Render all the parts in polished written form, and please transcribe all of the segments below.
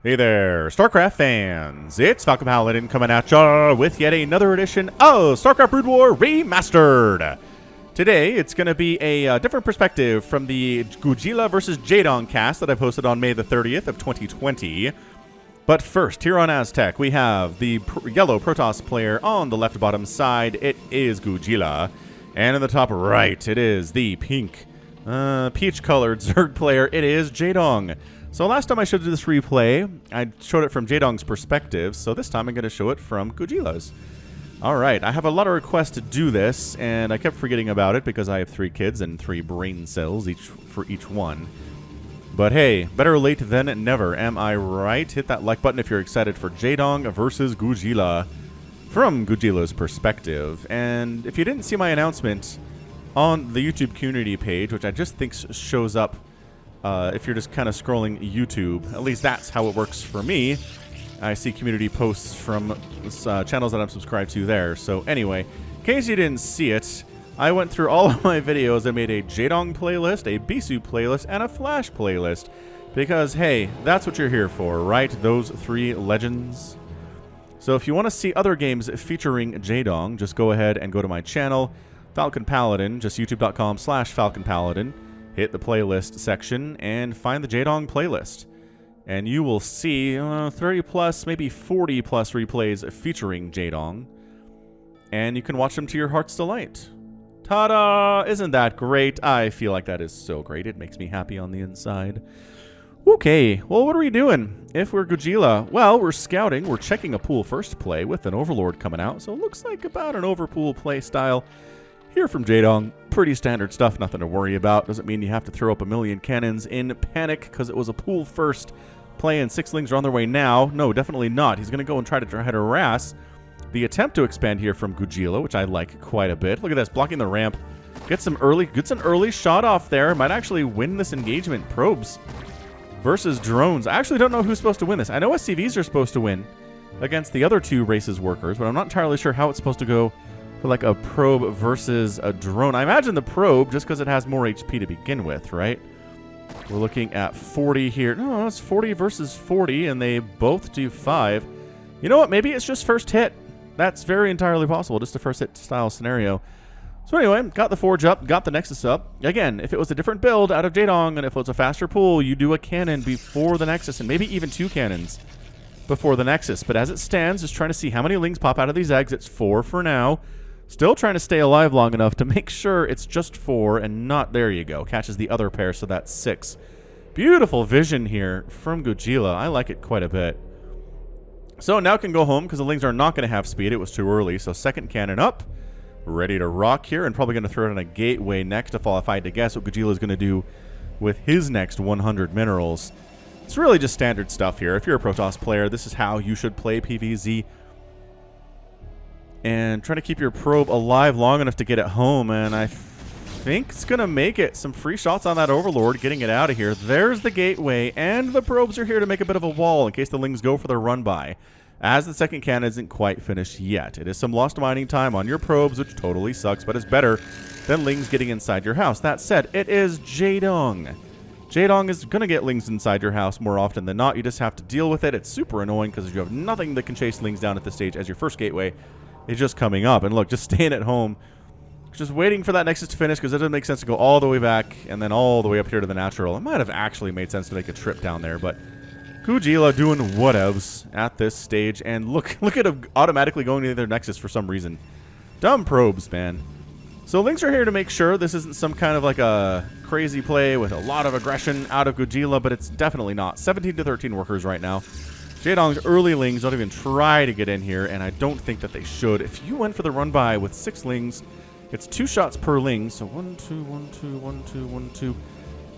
Hey there, StarCraft fans! It's Falcon Paladin coming at ya with yet another edition of StarCraft Brood War Remastered! Today, it's going to be a different perspective from the Goojila versus Jaedong cast that I posted on May the 30th of 2020. But first, here on Aztec, we have the yellow Protoss player on the left bottom side. It is Goojila. And in the top right, it is the pink, peach-colored Zerg player. It is Jaedong. So last time I showed you this replay, I showed it from Jaedong's perspective, so this time I'm going to show it from Goojila's. Alright, I have a lot of requests to do this, and I kept forgetting about it because I have 3 kids and 3 brain cells for each one. But hey, better late than never, am I right? Hit that like button if you're excited for Jaedong versus Goojila from Goojila's perspective. And if you didn't see my announcement on the YouTube community page, which I just think shows up if you're just kind of scrolling YouTube, at least that's how it works for me. I see community posts from channels that I'm subscribed to there. So anyway, in case you didn't see it, I went through all of my videos. I made a Jaedong playlist, a Bisu playlist, and a Flash playlist. Because, hey, that's what you're here for, right? Those 3 legends. So if you want to see other games featuring Jaedong, just go ahead and go to my channel, Falcon Paladin, just youtube.com/Falcon Paladin. Hit the playlist section and find the Jaedong playlist. And you will see 30 plus, maybe 40 plus replays featuring Jaedong. And you can watch them to your heart's delight. Ta-da! Isn't that great? I feel like that is so great. It makes me happy on the inside. Okay, well, what are we doing? If we're Goojila, well, we're scouting. We're checking a pool first play with an Overlord coming out. So it looks like about an overpool play style. Here from Jaedong, pretty standard stuff, nothing to worry about. Doesn't mean you have to throw up a million cannons in panic because it was a pool first play and 6lings are on their way now. No, definitely not. He's going to go and try to harass the attempt to expand here from Goojila, which I like quite a bit. Look at this, blocking the ramp. Gets an early shot off there. Might actually win this engagement. Probes versus drones. I actually don't know who's supposed to win this. I know SCVs are supposed to win against the other 2 races workers, but I'm not entirely sure how it's supposed to go for like a probe versus a drone. I imagine the probe, just because it has more HP to begin with, right? We're looking at 40 here. No, it's 40 versus 40, and they both do 5. You know what? Maybe it's just first hit. That's very entirely possible, just a first hit style scenario. So anyway, got the Forge up, got the Nexus up. Again, if it was a different build out of Jaedong, and if it was a faster pool, you do a cannon before the Nexus, and maybe even 2 cannons before the Nexus. But as it stands, just trying to see how many lings pop out of these eggs. It's 4 for now. Still trying to stay alive long enough to make sure it's just 4 and not, there you go, catches the other pair, so that's 6. Beautiful vision here from Goojila. I like it quite a bit. So now can go home because the lings are not going to have speed. It was too early, so second cannon up. Ready to rock here, and probably going to throw it on a gateway next if I had to guess what Goojila is going to do with his next 100 minerals. It's really just standard stuff here. If you're a Protoss player, this is how you should play PvZ. And trying to keep your probe alive long enough to get it home, and I think it's going to make it. Some free shots on that Overlord, getting it out of here. There's the gateway, and the probes are here to make a bit of a wall in case the lings go for their run-by, as the second cannon isn't quite finished yet. It is some lost mining time on your probes, which totally sucks, but it's better than lings getting inside your house. That said, it is Jaedong. Jaedong is going to get lings inside your house more often than not. You just have to deal with it. It's super annoying because you have nothing that can chase lings down at this stage as your first gateway is just coming up. And look, just staying at home, just waiting for that Nexus to finish because it doesn't make sense to go all the way back and then all the way up here to the natural. It might have actually made sense to make a trip down there, but Goojila doing whatevs at this stage. And look at him automatically going to their Nexus for some reason. Dumb probes, man. So links are here to make sure this isn't some kind of like a crazy play with a lot of aggression out of Goojila, but it's definitely not. 17 to 13 workers right now. Jaedong's early lings don't even try to get in here, and I don't think that they should. If you went for the run-by with 6 lings, it's 2 shots per ling, so 1, 2, 1, 2, 1, 2, 1, 2.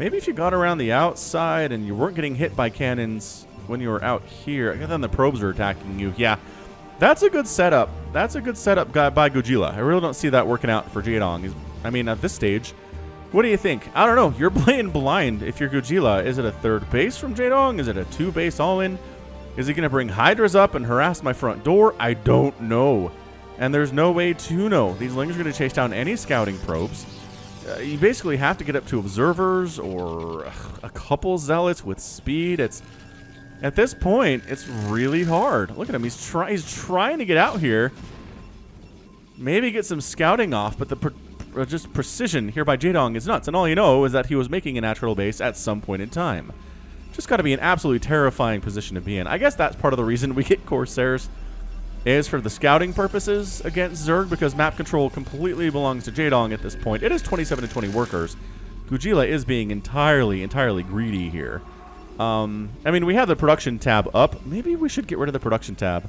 Maybe if you got around the outside and you weren't getting hit by cannons when you were out here, and then the probes are attacking you. Yeah, that's a good setup. That's a good setup by Goojila. I really don't see that working out for Jaedong. I mean, at this stage, what do you think? I don't know. You're playing blind if you're Goojila. Is it a 3rd base from Jaedong? Is it a 2 base all-in? Is he going to bring Hydras up and harass my front door? I don't know. And there's no way to know. These lings are going to chase down any scouting probes. You basically have to get up to observers or a couple zealots with speed. It's At this point, it's really hard. Look at him. He's trying to get out here. Maybe get some scouting off, but the just precision here by Jaedong is nuts. And all you know is that he was making a natural base at some point in time. Just got to be an absolutely terrifying position to be in. I guess that's part of the reason we get Corsairs, is for the scouting purposes against Zerg, because map control completely belongs to Jaedong at this point. It is 27 to 20 workers. Goojila is being entirely greedy here. I mean, we have the production tab up. Maybe we should get rid of the production tab.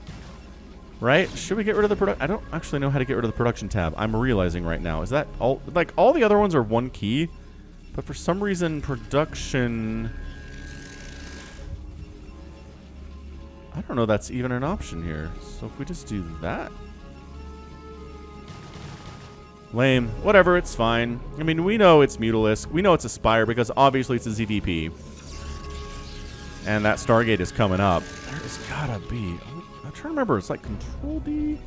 Right? Should we get rid of the production? I don't actually know how to get rid of the production tab. I'm realizing right now. Is that all? Like, all the other ones are one key, but for some reason, production... I don't know that's even an option here. So if we just do that... Lame. Whatever, it's fine. I mean, we know it's Mutalisk. We know it's Aspire because obviously it's a ZVP. And that Stargate is coming up. There's gotta be... I'm trying to remember. It's like Control D,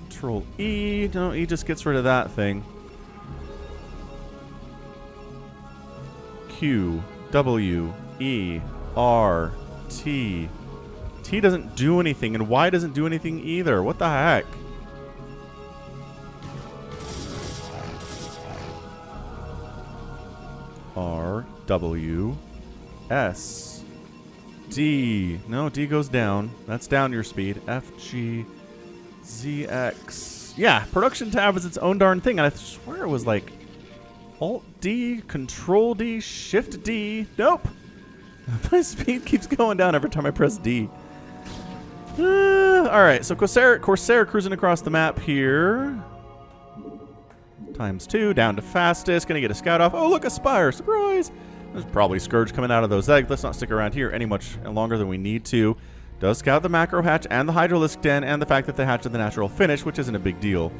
Control E. No, E just gets rid of that thing. Q, W, E, R, T. T doesn't do anything, and Y doesn't do anything either. What the heck? R, W, S, D. No, D goes down. That's down your speed. F, G, Z, X. Yeah, production tab is its own darn thing, and I swear it was like Alt D, Control D, Shift D. Nope. My speed keeps going down every time I press D. Alright, so Corsair cruising across the map here. ×2, down to fastest. Gonna get a scout off. Oh, look, Aspire. Surprise! There's probably Scourge coming out of those eggs. Let's not stick around here any much longer than we need to. Does scout the macro hatch and the Hydralisk den and the fact that the hatch is the natural finish, which isn't a big deal.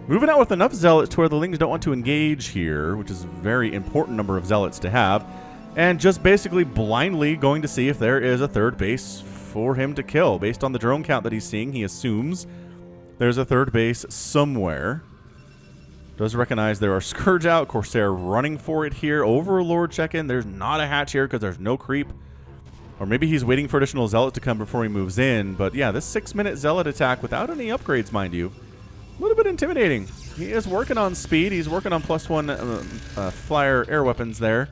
Moving out with enough zealots to where the Lings don't want to engage here, which is a very important number of zealots to have. And just basically blindly going to see if there is a third base for him to kill. Based on the drone count that he's seeing, he assumes there's a third base somewhere. Does recognize there are Scourge out. Corsair running for it here. Overlord check-in. There's not a hatch here because there's no creep. Or maybe he's waiting for additional Zealot to come before he moves in. But yeah, this 6-minute Zealot attack without any upgrades, mind you. A little bit intimidating. He is working on speed. He's working on +1 flyer air weapons there.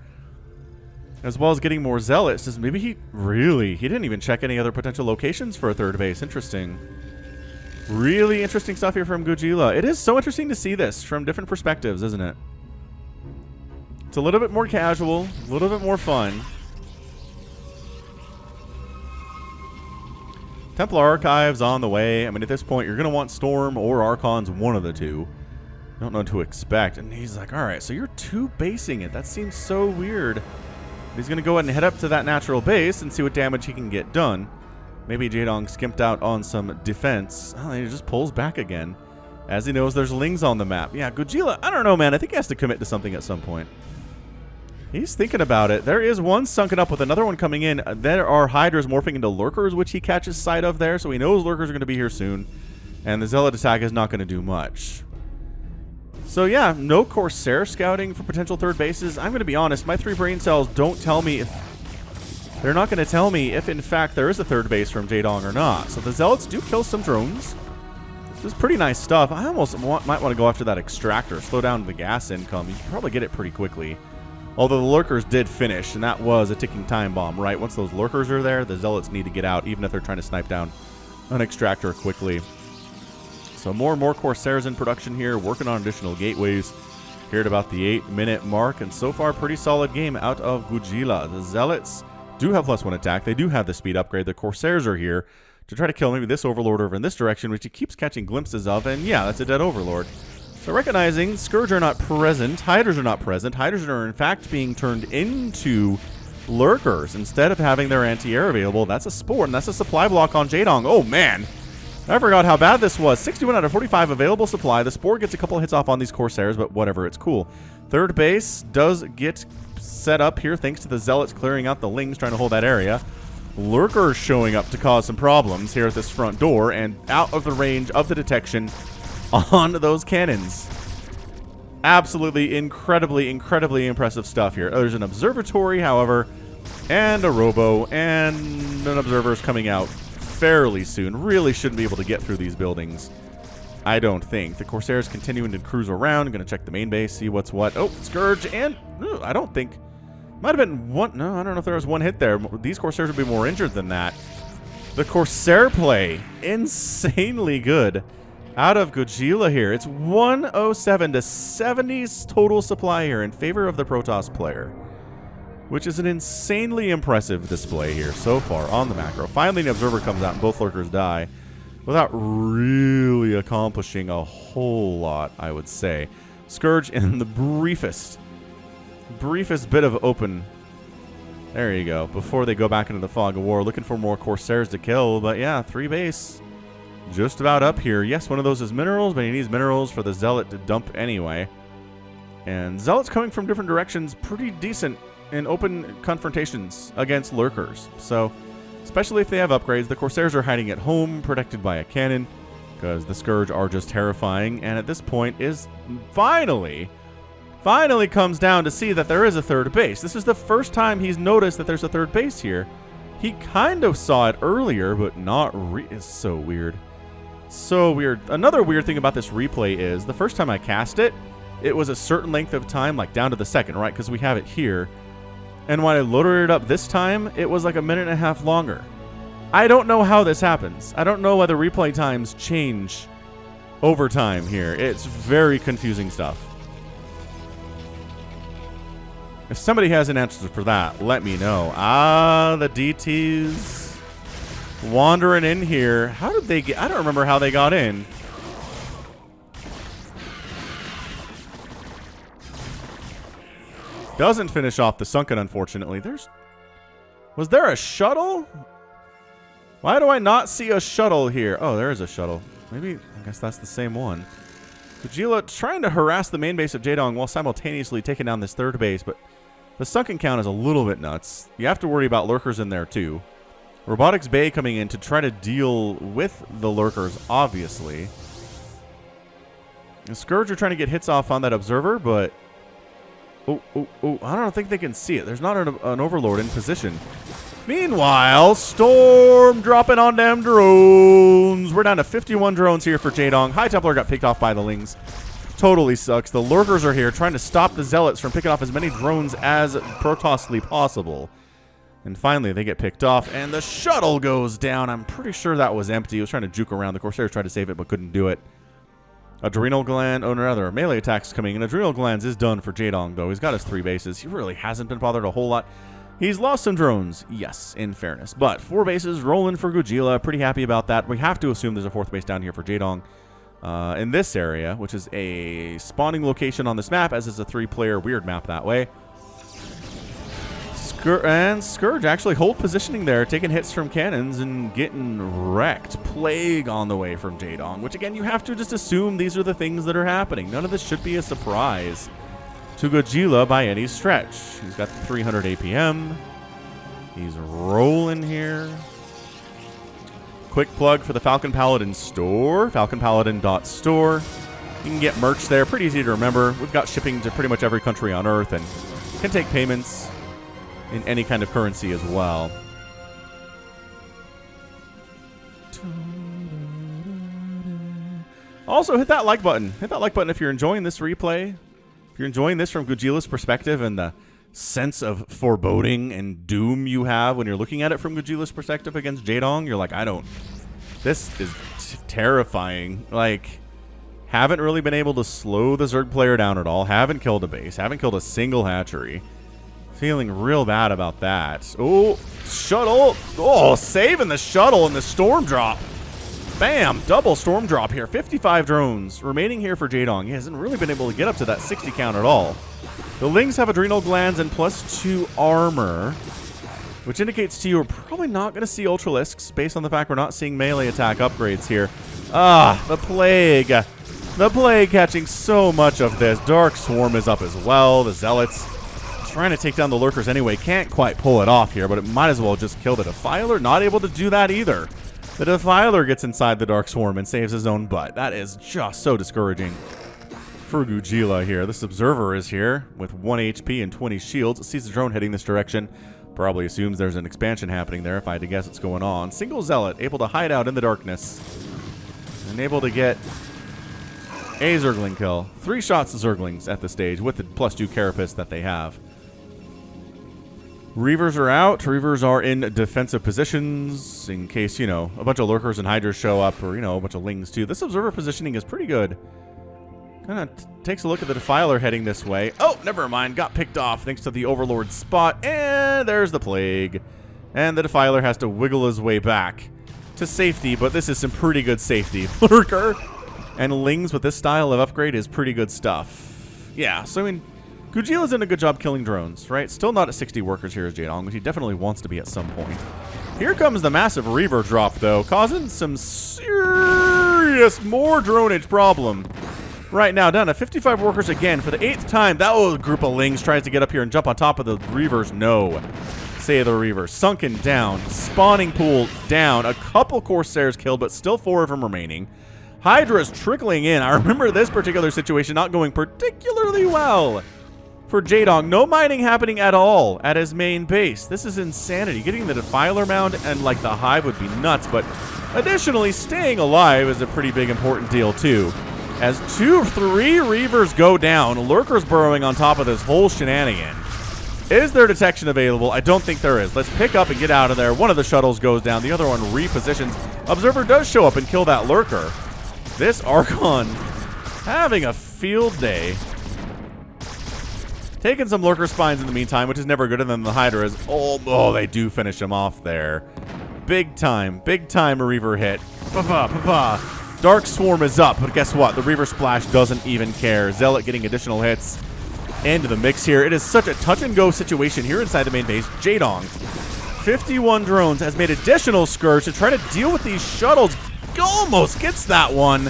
As well as getting more Zealots. Just maybe he didn't even check any other potential locations for a third base. Interesting. Really interesting stuff here from Goojila. It is so interesting to see this from different perspectives, isn't it? It's a little bit more casual, a little bit more fun. Templar Archives on the way. I mean, at this point, you're going to want Storm or Archons, one of the two. Don't know what to expect. And he's like, all right, so you're two-basing it. That seems so weird. He's going to go ahead and head up to that natural base and see what damage he can get done. Maybe Jaedong skimped out on some defense. Oh, he just pulls back again. As he knows there's Lings on the map. Yeah, Goojila, I don't know, man. I think he has to commit to something at some point. He's thinking about it. There is one sunken up with another one coming in. There are Hydras morphing into Lurkers, which he catches sight of there. So he knows Lurkers are going to be here soon. And the Zealot attack is not going to do much. So yeah, no Corsair scouting for potential third bases. I'm going to be honest. My 3 brain cells don't tell me if... They're not going to tell me if, in fact, there is a third base from Jaedong or not. So the Zealots do kill some drones. This is pretty nice stuff. I almost might want to go after that extractor. Slow down the gas income. You can probably get it pretty quickly. Although the Lurkers did finish, and that was a ticking time bomb, right? Once those Lurkers are there, the Zealots need to get out, even if they're trying to snipe down an extractor quickly. So more and more Corsairs in production here, working on additional gateways. Here at about the 8-minute mark, and so far, pretty solid game out of Goojila. The Zealots do have +1 attack. They do have the speed upgrade. The Corsairs are here to try to kill maybe this Overlord over in this direction, which he keeps catching glimpses of. And yeah, that's a dead Overlord. So recognizing Scourge are not present, Hydras are not present. Hydras are in fact being turned into Lurkers instead of having their anti-air available. That's a Spore, and that's a supply block on Jaedong. Oh man, I forgot how bad this was. 61 out of 45 available supply. The Spore gets a couple hits off on these Corsairs, but whatever, it's cool. Third base does get set up here thanks to the Zealots clearing out the Lings trying to hold that area. Lurkers showing up to cause some problems here at this front door and out of the range of the detection on those cannons. Absolutely incredibly impressive stuff here. There's an observatory, however, And a robo, and an observer's coming out fairly soon. Really shouldn't be able to get through these buildings, I don't think. The Corsair's continuing to cruise around. Going to check the main base, see what's what. Oh, Scourge, and I don't think... Might have been one... No, I don't know if there was one hit there. These Corsairs would be more injured than that. The Corsair play, insanely good out of Goojila here. It's 107 to 70's total supply here in favor of the Protoss player, which is an insanely impressive display here so far on the macro. Finally, an observer comes out and both lurkers die without really accomplishing a whole lot, I would say. Scourge in the briefest bit of open. There you go. Before they go back into the fog of war, looking for more Corsairs to kill. But yeah, 3 base just about up here. Yes, one of those is minerals, but he needs minerals for the Zealot to dump anyway. And Zealots coming from different directions, pretty decent in open confrontations against lurkers. So, especially if they have upgrades, the Corsairs are hiding at home, protected by a cannon, because the Scourge are just terrifying. And at this point is finally comes down to see that there is a third base. This is the first time he's noticed that there's a third base here. He kind of saw it earlier, but not it's so weird. So weird. Another weird thing about this replay is the first time I cast it, it was a certain length of time, like down to the second, right? Because we have it here. And when I loaded it up this time, it was like a minute and a half longer. I don't know how this happens. I don't know whether replay times change over time here. It's very confusing stuff. If somebody has an answer for that, let me know. Ah, the DTs wandering in here. How did they get... I don't remember how they got in. Doesn't finish off the sunken, unfortunately. Was there a shuttle? Why do I not see a shuttle here? Oh, there is a shuttle. Maybe, I guess that's the same one. Goojila trying to harass the main base of Jaedong while simultaneously taking down this third base, but the sunken count is a little bit nuts. You have to worry about lurkers in there too. Robotics Bay coming in to try to deal with the lurkers, obviously. The Scourge are trying to get hits off on that observer, but... Oh, I don't think they can see it. There's not an overlord in position. Meanwhile, Storm dropping on them drones. We're down to 51 drones here for Jaedong. High Templar got picked off by the Lings. Totally sucks. The lurkers are here trying to stop the Zealots from picking off as many drones as Protossly possible. And finally, they get picked off, and the shuttle goes down. I'm pretty sure that was empty. It was trying to juke around. The Corsairs tried to save it, but couldn't do it. Adrenal Gland, oh, no, rather, melee attacks coming in. Adrenal Glands is done for Jaedong, though. He's got his 3 bases. He really hasn't been bothered a whole lot. He's lost some drones, yes, in fairness. But 4 bases rolling for Goojila. Pretty happy about that. We have to assume there's a 4th base down here for Jaedong. In this area, which is a spawning location on this map, as is a 3-player weird map that way. Scourge actually hold positioning there, taking hits from cannons and getting wrecked. Plague on the way from Jaedong, which again, you have to just assume these are the things that are happening. None of this should be a surprise to Goojila by any stretch. He's got 300 APM. He's rolling here. Quick plug for the Falcon Paladin store, falconpaladin.store. You can get merch there, pretty easy to remember. We've got shipping to pretty much every country on Earth and can take payments in any kind of currency as well. Also, hit that like button. Hit that like button if you're enjoying this replay. If you're enjoying this from Goojila's perspective and the sense of foreboding and doom you have when you're looking at it from Goojila's perspective against Jaedong, you're like, this is terrifying. Like, haven't really been able to slow the Zerg player down at all. Haven't killed a base. Haven't killed a single hatchery. Feeling real bad about that. Oh, shuttle. Oh, saving the shuttle and the storm drop. Bam, double storm drop here. 55 drones remaining here for Jaedong. He hasn't really been able to get up to that 60 count at all. The Lings have adrenal glands and +2 armor, which indicates to you we're probably not going to see Ultralisks based on the fact we're not seeing melee attack upgrades here. Ah, the Plague. The Plague catching so much of this. Dark Swarm is up as well. The Zealots trying to take down the lurkers anyway. Can't quite pull it off here, but it might as well just kill the Defiler. Not able to do that either. The Defiler gets inside the Dark Swarm and saves his own butt. That is just so discouraging for Goojila here. This Observer is here with 1 HP and 20 shields. It sees the drone heading this direction. Probably assumes there's an expansion happening there, if I had to guess what's going on. Single Zealot, able to hide out in the darkness. And able to get a Zergling kill. 3 shots to Zerglings at this stage with the +2 Carapace that they have. Reavers are out. Reavers are in defensive positions in case, you know, a bunch of Lurkers and Hydras show up, or, you know, a bunch of Lings too. This Observer positioning is pretty good. Kind of takes a look at the Defiler heading this way. Oh, never mind. Got picked off thanks to the Overlord spot. And there's the Plague. And the Defiler has to wiggle his way back to safety, but this is some pretty good safety. Lurker and Lings with this style of upgrade is pretty good stuff. Yeah, so I mean, Goojila's doing a good job killing drones, right? Still not at 60 workers here as Jaedong, but he definitely wants to be at some point. Here comes the massive Reaver drop, though, causing some serious more dronage problem. Right now, down to 55 workers again for the 8th time. That was a group of Lings tries to get up here and jump on top of the Reavers. No. Say the Reavers. Sunken down. Spawning pool down. A couple Corsairs killed, but still 4 of them remaining. Hydra's trickling in. I remember this particular situation not going particularly well for Jaedong. No mining happening at all at his main base. This is insanity. Getting the Defiler mound and like the Hive would be nuts, but additionally, staying alive is a pretty big important deal too. As 2 of 3 Reavers go down, Lurkers burrowing on top of this whole shenanigan. Is there detection available? I don't think there is. Let's pick up and get out of there. One of the shuttles goes down. The other one repositions. Observer does show up and kill that Lurker. This Archon having a field day. Taking some Lurker spines in the meantime, which is never good. And then the Hydra is, oh, they do finish him off there. Big time Reaver hit. Dark Swarm is up, but guess what? The Reaver Splash doesn't even care. Zealot getting additional hits into the mix here. It is such a touch-and-go situation here inside the main base. Jaedong, 51 drones, has made additional Scourge to try to deal with these shuttles. Almost gets that one.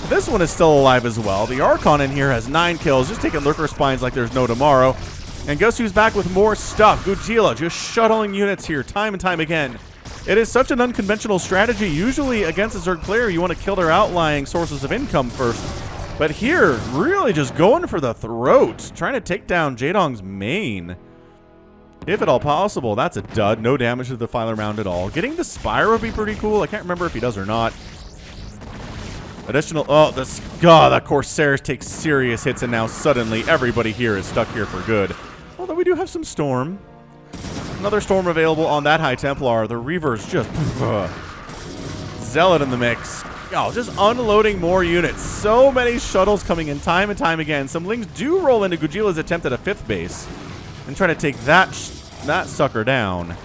This one is still alive as well. The Archon in here has 9 kills, just taking Lurker Spines like there's no tomorrow. And guess who's back with more stuff? Goojila just shuttling units here time and time again. It is such an unconventional strategy. Usually against a Zerg player, you want to kill their outlying sources of income first. But here, really just going for the throat. Trying to take down Jaedong's main. If at all possible, that's a dud. No damage to the Defiler mound at all. Getting the Spire would be pretty cool. I can't remember if he does or not. Additional, that Corsairs take serious hits, and now suddenly everybody here is stuck here for good. Although we do have some Storm. Another Storm available on that High Templar. The Reavers just... Zealot in the mix. Oh, just unloading more units. So many shuttles coming in time and time again. Some Lings do roll into Goojila's attempt at a 5th base and try to take that sucker down.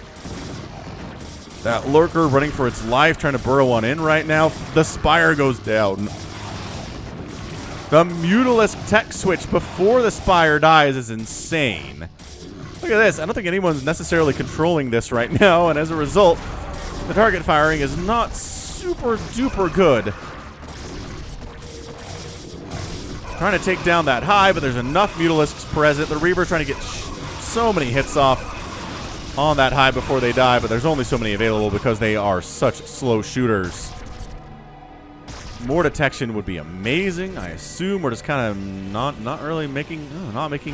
That Lurker running for its life, trying to burrow on in right now. The Spire goes down. The Mutalisk tech switch before the Spire dies is insane. Look at this. I don't think anyone's necessarily controlling this right now, and as a result, the target firing is not super duper good. Trying to take down that Hive, but there's enough Mutalisks present. The Reaver's trying to get so many hits off on that Hive before they die, but there's only so many available because they are such slow shooters. More detection would be amazing. I assume we're just kind of not really making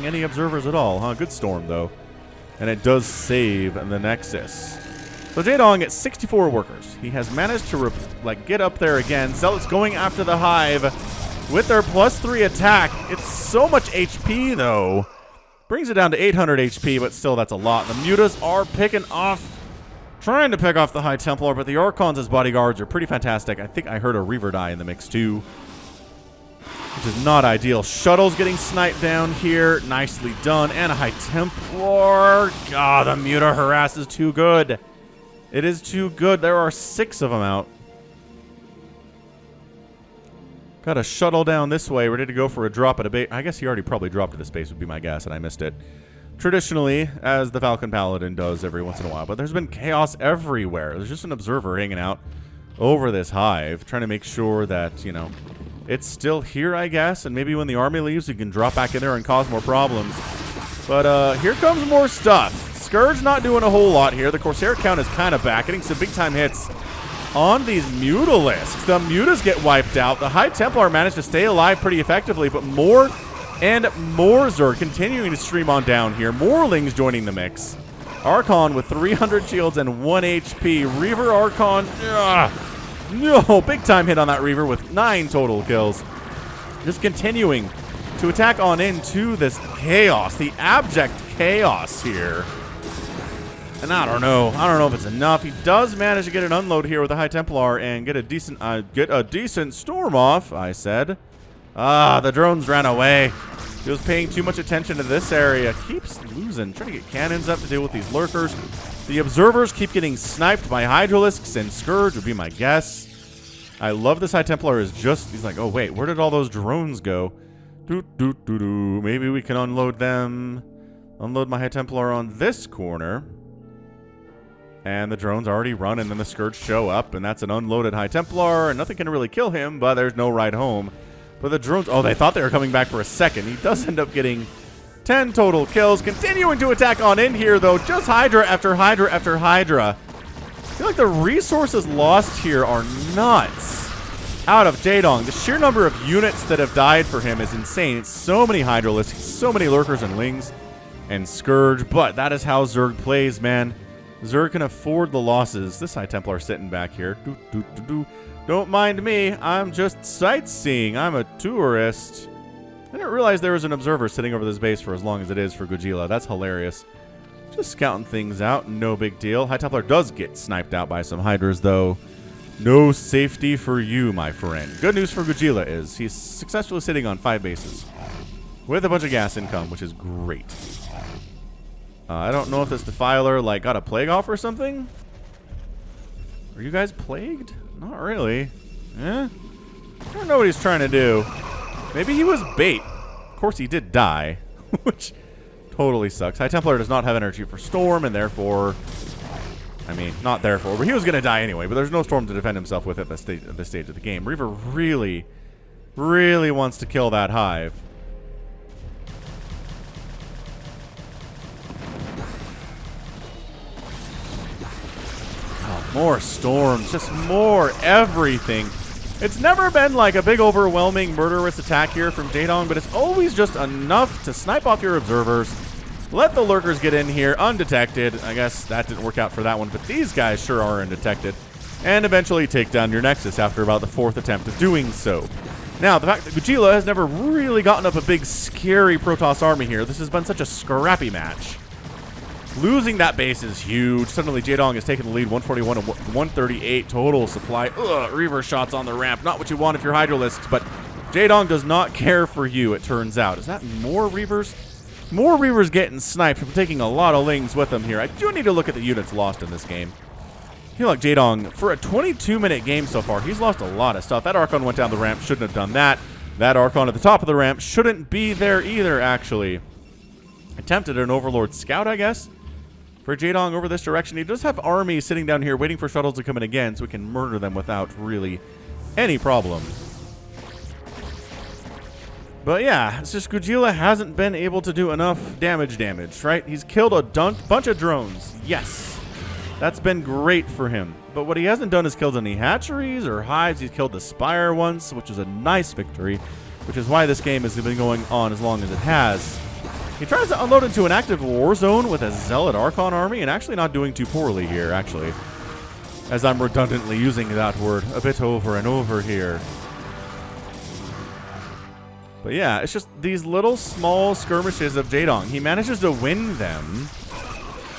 any observers at all, huh? Good Storm though, and it does save the Nexus. So Jaedong at 64 workers. He has managed to get up there again. Zealots going after the Hive with their +3 attack. It's so much HP though. Brings it down to 800 HP, but still that's a lot. The Mutas are trying to pick off the High Templar, but the Archons as bodyguards are pretty fantastic. I think I heard a Reaver die in the mix too, which is not ideal. Shuttles getting sniped down here. Nicely done. And a High Templar. God, the Muta harass is too good. It is too good. There are 6 of them out. Got a shuttle down this way, ready to go for a drop at a base. I guess he already probably dropped to this base would be my guess, and I missed it. Traditionally, as the Falcon Paladin does every once in a while, but there's been chaos everywhere. There's just an observer hanging out over this Hive, trying to make sure that, you know, it's still here, I guess, and maybe when the army leaves, you can drop back in there and cause more problems. But here comes more stuff. Scourge not doing a whole lot here. The Corsair count is kind of back, getting some big-time hits on these Mutalisks. The Mutas get wiped out. The High Templar managed to stay alive pretty effectively, but more and more Zerg continuing to stream on down here. More Lings joining the mix. Archon with 300 shields and 1 HP. Reaver Archon. Ugh. No, big time hit on that Reaver with 9 total kills. Just continuing to attack on into this chaos, the abject chaos here. And I don't know if it's enough. He does manage to get an unload here with a High Templar and get a decent storm off, I said. Ah, the drones ran away. He was paying too much attention to this area. Keeps losing, trying to get cannons up to deal with these lurkers. The observers keep getting sniped by Hydralisks and Scourge would be my guess. I love this High Templar is just, he's like, oh wait, where did all those drones go? Maybe we can unload them. Unload my High Templar on this corner. And the drones already run, and then the Scourge show up, and that's an unloaded High Templar, and nothing can really kill him, but there's no ride home. But the drones, oh, they thought they were coming back for a second. He does end up getting 10 total kills, continuing to attack on in here, though. Just Hydra after Hydra after Hydra. I feel like the resources lost here are nuts. Out of Jaedong, the sheer number of units that have died for him is insane. It's so many Hydralisks, so many Lurkers and Lings, and Scourge, but that is how Zerg plays, man. Zerg can afford the losses. This High Templar sitting back here. Don't mind me. I'm just sightseeing. I'm a tourist. I didn't realize there was an observer sitting over this base for as long as it is for Goojila. That's hilarious. Just scouting things out. No big deal. High Templar does get sniped out by some Hydras, though. No safety for you, my friend. Good news for Goojila is he's successfully sitting on 5 bases with a bunch of gas income, which is great. I don't know if this Defiler, like, got a plague off or something. Are you guys plagued? Not really. Eh? I don't know what he's trying to do. Maybe he was bait. Of course, he did die, which totally sucks. High Templar does not have energy for Storm, and therefore... I mean, not therefore, but he was going to die anyway, but there's no Storm to defend himself with at this stage of the game. Reaver really, really wants to kill that Hive. More storms, just more everything. It's never been like a big overwhelming murderous attack here from Jaedong, but it's always just enough to snipe off your observers, let the lurkers get in here undetected. I guess that didn't work out for that one, but these guys sure are undetected, and eventually take down your Nexus after about the 4th attempt of doing so. Now, the fact that Goojila has never really gotten up a big scary Protoss army here, this has been such a scrappy match. Losing that base is huge. Suddenly, Jaedong has taken the lead, 141 to 138 total supply. Ugh, Reaver shots on the ramp. Not what you want if you're Hydralisks, but Jaedong does not care for you, it turns out. Is that more Reavers? More Reavers getting sniped from taking a lot of Lings with them here. I do need to look at the units lost in this game. I feel like Jaedong, for a 22-minute game so far, he's lost a lot of stuff. That Archon went down the ramp, shouldn't have done that. That Archon at the top of the ramp shouldn't be there either, actually. Attempted an Overlord Scout, I guess, for Jaedong over this direction. He does have armies sitting down here waiting for shuttles to come in again, so we can murder them without really any problem. But yeah, it's just Goojila hasn't been able to do enough damage, right? He's killed a bunch of drones. Yes, that's been great for him. But what he hasn't done is killed any hatcheries or hives. He's killed the Spire once, which is a nice victory, which is why this game has been going on as long as it has. He tries to unload into an active war zone with a Zealot Archon army, and actually not doing too poorly here, actually. As I'm redundantly using that word a bit over and over here. But yeah, it's just these little small skirmishes of Jaedong. He manages to win them.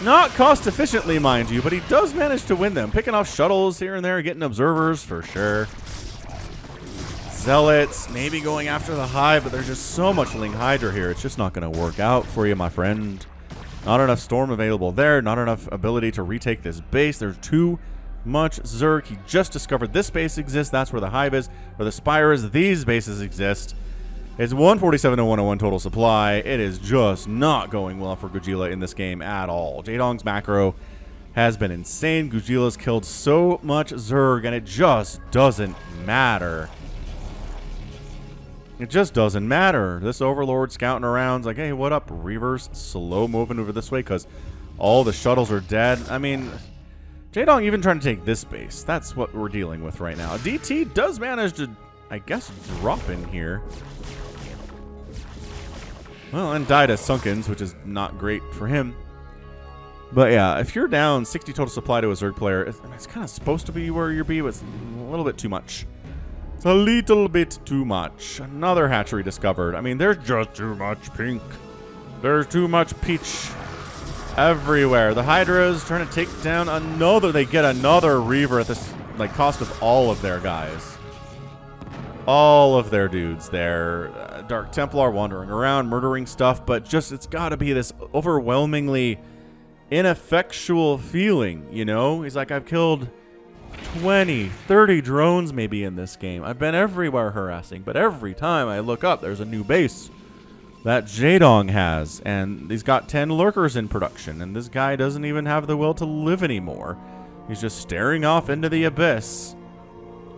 Not cost efficiently, mind you, but he does manage to win them. Picking off shuttles here and there, getting observers for sure. Zealots, maybe going after the Hive, but there's just so much Ling Hydra here. It's just not going to work out for you, my friend. Not enough Storm available there. Not enough ability to retake this base. There's too much Zerg. He just discovered this base exists. That's where the Hive is. Where the Spire is, these bases exist. It's 147 to 101 total supply. It is just not going well for Goojila in this game at all. Jaedong's macro has been insane. Goojila's killed so much Zerg, and it just doesn't matter. It just doesn't matter. This Overlord scouting around is like, hey, what up, Reavers? Slow moving over this way because all the shuttles are dead. I mean, Jaedong even trying to take this base. That's what we're dealing with right now. DT does manage to, I guess, drop in here. Well, and died as Sunkens, which is not great for him. But yeah, if you're down 60 total supply to a Zerg player, it's kind of supposed to be where you're be, but it's a little bit too much. It's a little bit too much. Another hatchery discovered. I mean, there's just too much pink. There's too much peach everywhere. The Hydra's trying to take down another. They get another Reaver at this like cost of all of their guys. All of their dudes there. Dark Templar wandering around, murdering stuff, but just it's got to be this overwhelmingly ineffectual feeling, you know? He's like, I've killed 20, 30 drones maybe in this game. I've been everywhere harassing, but every time I look up, there's a new base that Jaedong has, and he's got 10 lurkers in production, and this guy doesn't even have the will to live anymore. He's just staring off into the abyss,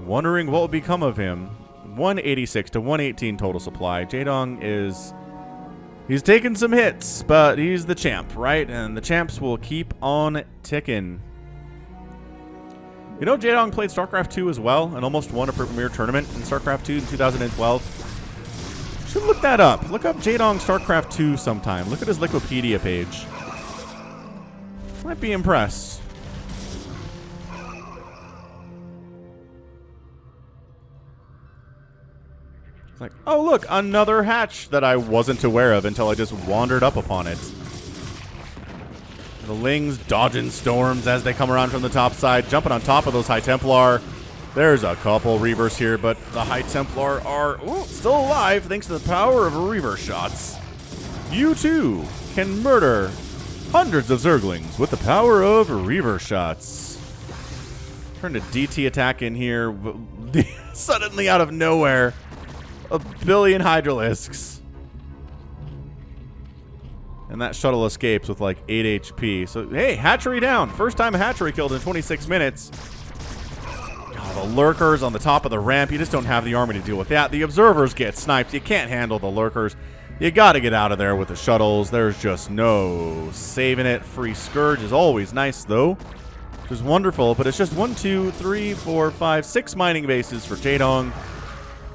wondering what will become of him. 186 to 118 total supply. Jaedong is... he's taken some hits, but he's the champ, right? And the champs will keep on ticking. You know, Jaedong played StarCraft 2 as well and almost won a premier tournament in StarCraft 2 in 2012. Should look that up. Look up Jaedong StarCraft 2 sometime. Look at his Wikipedia page. Might be impressed. It's like, oh look, another hatch that I wasn't aware of until I just wandered up upon it. The Lings dodging storms as they come around from the top side, jumping on top of those High Templar. There's a couple Reavers here, but the High Templar are still alive thanks to the power of Reaver shots. You too can murder hundreds of Zerglings with the power of Reaver shots. Turn to DT attack in here. Suddenly out of nowhere, a billion Hydralisks. And that shuttle escapes with like 8 HP. So, hey, hatchery down. First time a hatchery killed in 26 minutes. God, the lurkers on the top of the ramp. You just don't have the army to deal with that. The observers get sniped. You can't handle the lurkers. You got to get out of there with the shuttles. There's just no saving it. Free Scourge is always nice, though, which is wonderful. But it's just 1, 2, 3, 4, 5, 6 mining bases for Jaedong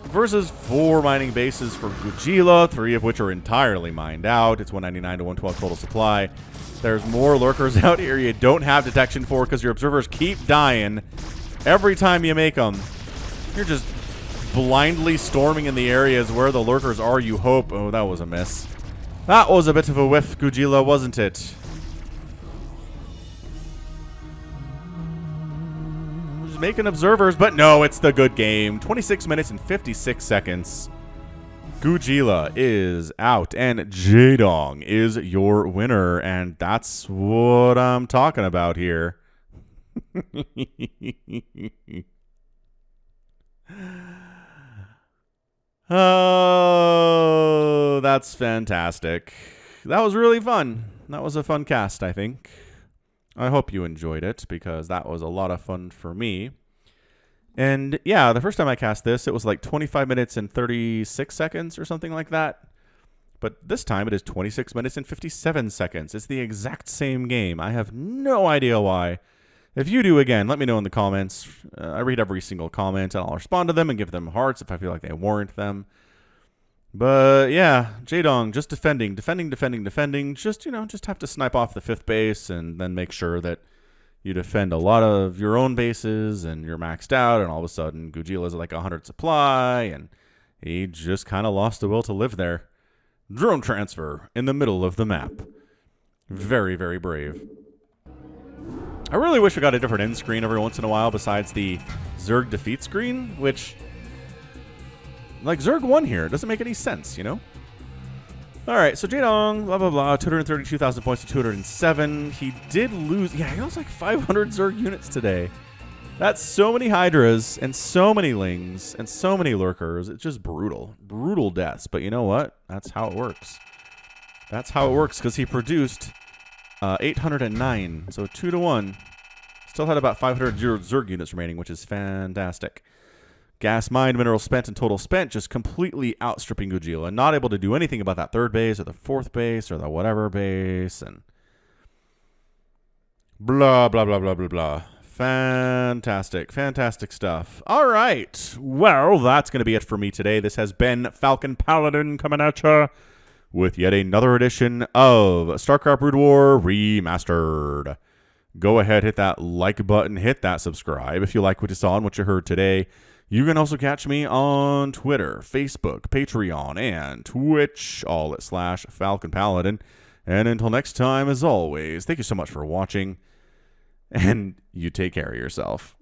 versus 4 mining bases for Goojila, 3 of which are entirely mined out. It's 199 to 112 total supply. There's more lurkers out here you don't have detection for because your observers keep dying every time you make them. You're just blindly storming in the areas where the lurkers are, you hope. Oh, that was a miss. That was a bit of a whiff, Goojila, wasn't it? Making observers, but no, it's the good game. 26 minutes and 56 seconds. Goojila is out, and Jaedong is your winner, and that's what I'm talking about here. Oh, that's fantastic. That was really fun. That was a fun cast, I think. I hope you enjoyed it, because that was a lot of fun for me. And yeah, the first time I cast this, it was like 25 minutes and 36 seconds or something like that. But this time it is 26 minutes and 57 seconds. It's the exact same game. I have no idea why. If you do, again, let me know in the comments. I read every single comment, and I'll respond to them and give them hearts if I feel like they warrant them. But yeah, Jaedong just defending. Just, you know, just have to snipe off the 5th base and then make sure that you defend a lot of your own bases and you're maxed out, and all of a sudden Goojila's like 100 supply, and he just kind of lost the will to live there. Drone transfer in the middle of the map. Very, very brave. I really wish we got a different end screen every once in a while besides the Zerg defeat screen, which... like, Zerg won here. It doesn't make any sense, you know? Alright, so Jaedong, blah, blah, blah, 232,000 points to 207. He did lose... yeah, he lost like 500 Zerg units today. That's so many Hydras, and so many Lings, and so many Lurkers. It's just brutal. Brutal deaths. But you know what? That's how it works. That's how it works, because he produced 809. So 2 to 1. Still had about 500 Zerg units remaining, which is fantastic. Gas mined, mineral spent, and total spent, just completely outstripping Goojila. Not able to do anything about that 3rd base, or the 4th base, or the whatever base, and blah, blah, blah, blah, blah, blah. Fantastic. Fantastic stuff. All right. Well, that's going to be it for me today. This has been Falcon Paladin coming at you with yet another edition of StarCraft Brood War Remastered. Go ahead, hit that like button, hit that subscribe if you like what you saw and what you heard today. You can also catch me on Twitter, Facebook, Patreon, and Twitch, all at /Falcon Paladin. And until next time, as always, thank you so much for watching, and you take care of yourself.